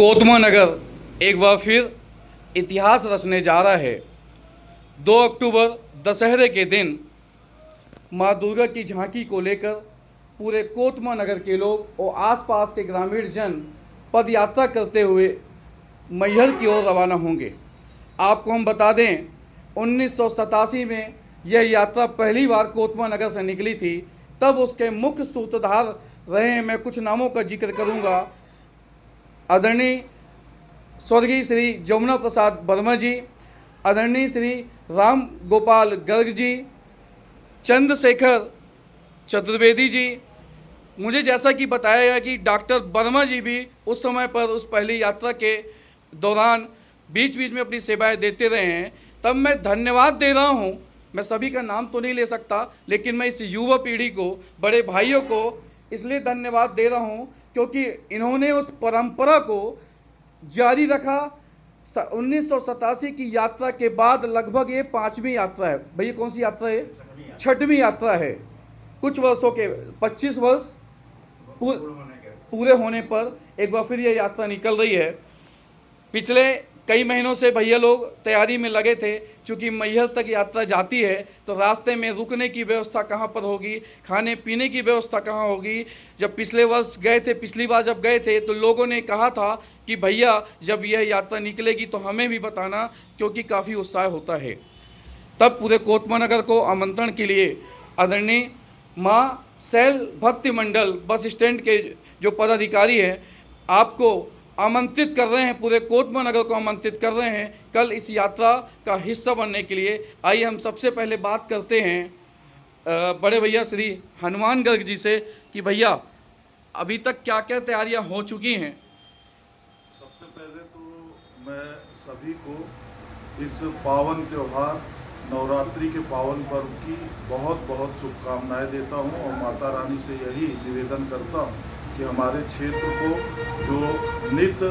कोतमा नगर एक बार फिर इतिहास रचने जा रहा है। 2 अक्टूबर दशहरे के दिन माँ दुर्गा की झांकी को लेकर पूरे कोतमा नगर के लोग और आसपास के ग्रामीण जन पद यात्रा करते हुए मैहर की ओर रवाना होंगे। आपको हम बता दें, 1987 में यह यात्रा पहली बार कोतमा नगर से निकली थी। तब उसके मुख्य सूत्रधार रहे हैं, मैं कुछ नामों का जिक्र करूंगा। आदरणीय स्वर्गीय श्री जमुना प्रसाद वर्मा जी, आदरणीय श्री राम गोपाल गर्ग जी, चंद्रशेखर चतुर्वेदी जी। मुझे जैसा कि बताया गया कि डॉक्टर वर्मा जी भी उस समय पर उस पहली यात्रा के दौरान बीच बीच में अपनी सेवाएं देते रहे हैं। तब मैं धन्यवाद दे रहा हूं। मैं सभी का नाम तो नहीं ले सकता, लेकिन मैं इस युवा पीढ़ी को, बड़े भाइयों को इसलिए धन्यवाद दे रहा हूं क्योंकि इन्होंने उस परंपरा को जारी रखा। 1987 की यात्रा के बाद लगभग ये 5वीं यात्रा है। भैया कौन सी यात्रा है? 6वीं यात्रा है। कुछ वर्षों के 25 वर्ष पूरे होने पर एक बार फिर यह यात्रा निकल रही है। पिछले कई महीनों से भैया लोग तैयारी में लगे थे। चूँकि मैहर तक यात्रा जाती है तो रास्ते में रुकने की व्यवस्था कहाँ पर होगी, खाने पीने की व्यवस्था कहाँ होगी। जब पिछले वर्ष गए थे, पिछली बार जब गए थे तो लोगों ने कहा था कि भैया जब यह यात्रा निकलेगी तो हमें भी बताना, क्योंकि काफ़ी उत्साह होता है। तब पूरे कोतमा नगर को आमंत्रण के लिए आदरणीय माँ शैल भक्ति मंडल बस स्टैंड के जो पदाधिकारी हैं आपको आमंत्रित कर रहे हैं, पूरे कोतमा नगर को आमंत्रित कर रहे हैं कल इस यात्रा का हिस्सा बनने के लिए। आइए हम सबसे पहले बात करते हैं बड़े भैया श्री हनुमान गर्ग जी से कि भैया अभी तक क्या क्या तैयारियां हो चुकी हैं। सबसे पहले तो मैं सभी को इस पावन त्यौहार नवरात्रि के पावन पर्व की बहुत बहुत शुभकामनाएं देता हूं और माता रानी से यही निवेदन करता हूं कि हमारे क्षेत्र को जो नित्य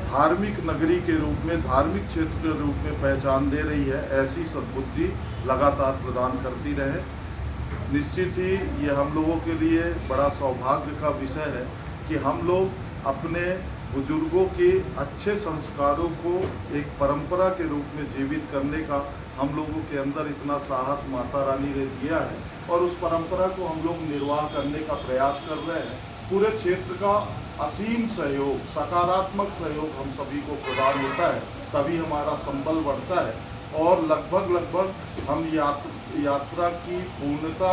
धार्मिक नगरी के रूप में, धार्मिक क्षेत्र के रूप में पहचान दे रही है, ऐसी सद्बुद्धि लगातार प्रदान करती रहे। निश्चित ही ये हम लोगों के लिए बड़ा सौभाग्य का विषय है कि हम लोग अपने बुजुर्गों के अच्छे संस्कारों को एक परंपरा के रूप में जीवित करने का हम लोगों के अंदर इतना साहस माता रानी ने दिया है और उस परंपरा को हम लोग निर्वाह करने का प्रयास कर रहे हैं। पूरे क्षेत्र का असीम सहयोग, सकारात्मक सहयोग हम सभी को प्रदान होता है, तभी हमारा संबल बढ़ता है और लगभग हम यात्रा की पूर्णता,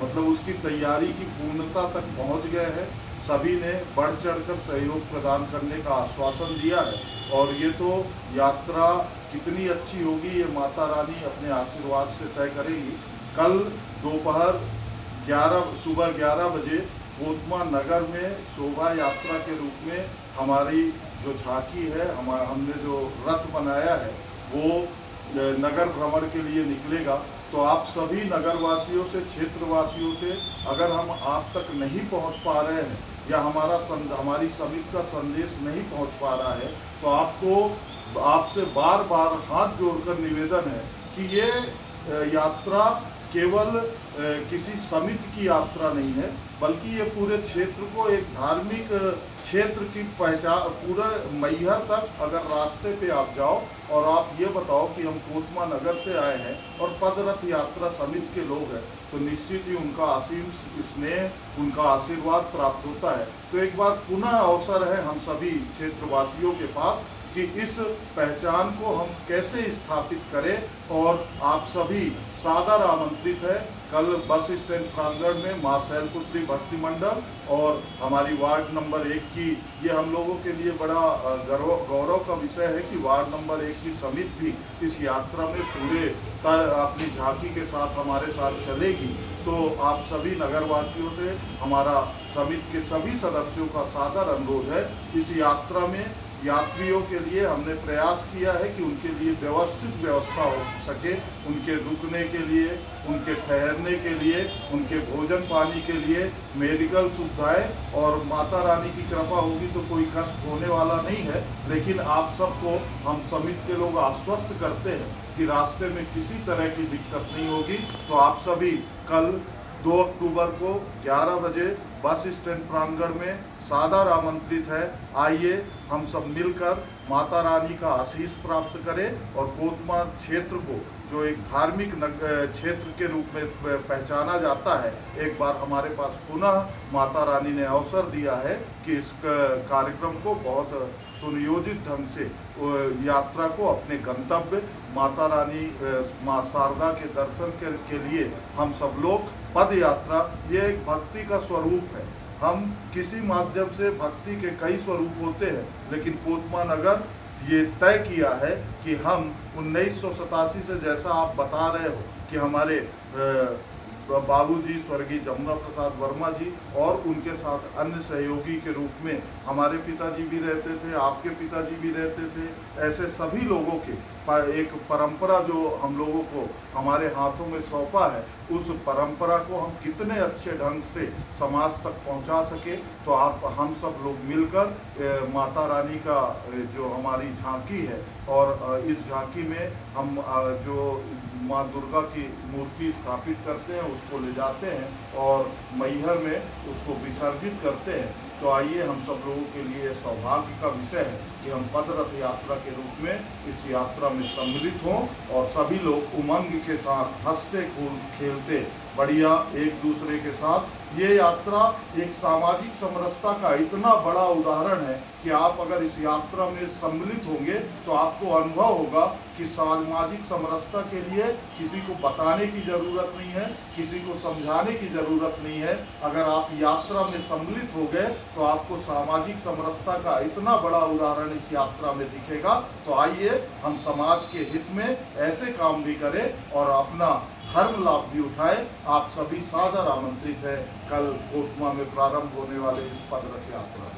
मतलब उसकी तैयारी की पूर्णता तक पहुंच गए हैं। सभी ने बढ़ चढ़कर सहयोग प्रदान करने का आश्वासन दिया है और ये तो यात्रा कितनी अच्छी होगी ये माता रानी अपने आशीर्वाद से तय करेगी। कल दोपहर सुबह 11 बजे कोतमा नगर में शोभा यात्रा के रूप में हमारी जो झांकी है, हमने जो रथ बनाया है वो नगर भ्रमण के लिए निकलेगा। तो आप सभी नगरवासियों से, क्षेत्रवासियों से, अगर हम आप तक नहीं पहुंच पा रहे हैं या हमारी समिति का संदेश नहीं पहुंच पा रहा है तो आपसे बार बार हाथ जोड़कर निवेदन है कि ये यात्रा केवल किसी समिति की यात्रा नहीं है, बल्कि ये पूरे क्षेत्र को एक धार्मिक क्षेत्र की पहचान, पूरे मैहर तक अगर रास्ते पे आप जाओ और आप ये बताओ कि हम कोतमा नगर से आए हैं और पदरथ यात्रा समिति के लोग हैं, तो निश्चित ही उनका असीम स्नेह, उनका आशीर्वाद प्राप्त होता है। तो एक बार पुनः अवसर है हम सभी क्षेत्रवासियों के पास कि इस पहचान को हम कैसे स्थापित करें और आप सभी सादर आमंत्रित है। कल बस स्टैंड प्रांगण में माँ शैलपुत्री भक्ति मंडल और हमारी वार्ड नंबर 1 की, ये हम लोगों के लिए बड़ा गौरव का विषय है कि वार्ड नंबर 1 की समिति भी इस यात्रा में पूरे अपनी झांकी के साथ हमारे साथ चलेगी। तो आप सभी नगरवासियों से हमारा समिति के सभी सदस्यों का सादर अनुरोध है, इस यात्रा में यात्रियों के लिए हमने प्रयास किया है कि उनके लिए व्यवस्थित व्यवस्था हो सके, उनके रुकने के लिए, उनके ठहरने के लिए, उनके भोजन पानी के लिए, मेडिकल सुविधाएं, और माता रानी की कृपा होगी तो कोई कष्ट होने वाला नहीं है। लेकिन आप सबको हम समिति के लोग आश्वस्त करते हैं कि रास्ते में किसी तरह की दिक्कत नहीं होगी। तो आप सभी कल 2 अक्टूबर को 11 बजे बस स्टैंड प्रांगण में सादर आमंत्रित है। आइए हम सब मिलकर माता रानी का आशीष प्राप्त करें और कोतमा क्षेत्र को, जो एक धार्मिक क्षेत्र के रूप में पहचाना जाता है, एक बार हमारे पास पुनः माता रानी ने अवसर दिया है कि इस कार्यक्रम को बहुत सुनियोजित ढंग से यात्रा को अपने गंतव्य माता रानी माँ शारदा के दर्शन के लिए हम सब लोग पद यात्रा, ये एक भक्ति का स्वरूप है। हम किसी माध्यम से भक्ति के कई स्वरूप होते हैं, लेकिन कोतमा नगर ये तय किया है कि हम 1987 से, जैसा आप बता रहे हो कि हमारे बाबूजी स्वर्गीय जमुना प्रसाद वर्मा जी और उनके साथ अन्य सहयोगी के रूप में हमारे पिताजी भी रहते थे, आपके पिताजी भी रहते थे, ऐसे सभी लोगों के एक परंपरा जो हम लोगों को हमारे हाथों में सौंपा है, उस परंपरा को हम कितने अच्छे ढंग से समाज तक पहुंचा सके। तो हम सब लोग मिलकर माता रानी का जो हमारी झांकी है, और इस झांकी में हम जो माँ दुर्गा की मूर्ति स्थापित करते हैं उसको ले जाते हैं और मैहर में उसको विसर्जित करते हैं। तो आइए हम सब लोगों के लिए सौभाग्य का विषय है कि हम पदरथ यात्रा के रूप में इस यात्रा में सम्मिलित हों और सभी लोग उमंग के साथ हंसते खेलते बढ़िया एक दूसरे के साथ। ये यात्रा एक सामाजिक समरसता का इतना बड़ा उदाहरण है कि आप अगर इस यात्रा में सम्मिलित होंगे तो आपको अनुभव होगा कि सामाजिक समरसता के लिए किसी को बताने की ज़रूरत नहीं है, किसी को समझाने की ज़रूरत नहीं है। अगर आप यात्रा में सम्मिलित हो गए तो आपको सामाजिक समरसता का इतना बड़ा उदाहरण इस यात्रा में दिखेगा। तो आइए हम समाज के हित में ऐसे काम भी करें और अपना धर्म लाभ भी उठाएं। आप सभी सादर आमंत्रित हैं कल कोतमा में प्रारंभ होने वाले इस पदरथ यात्रा।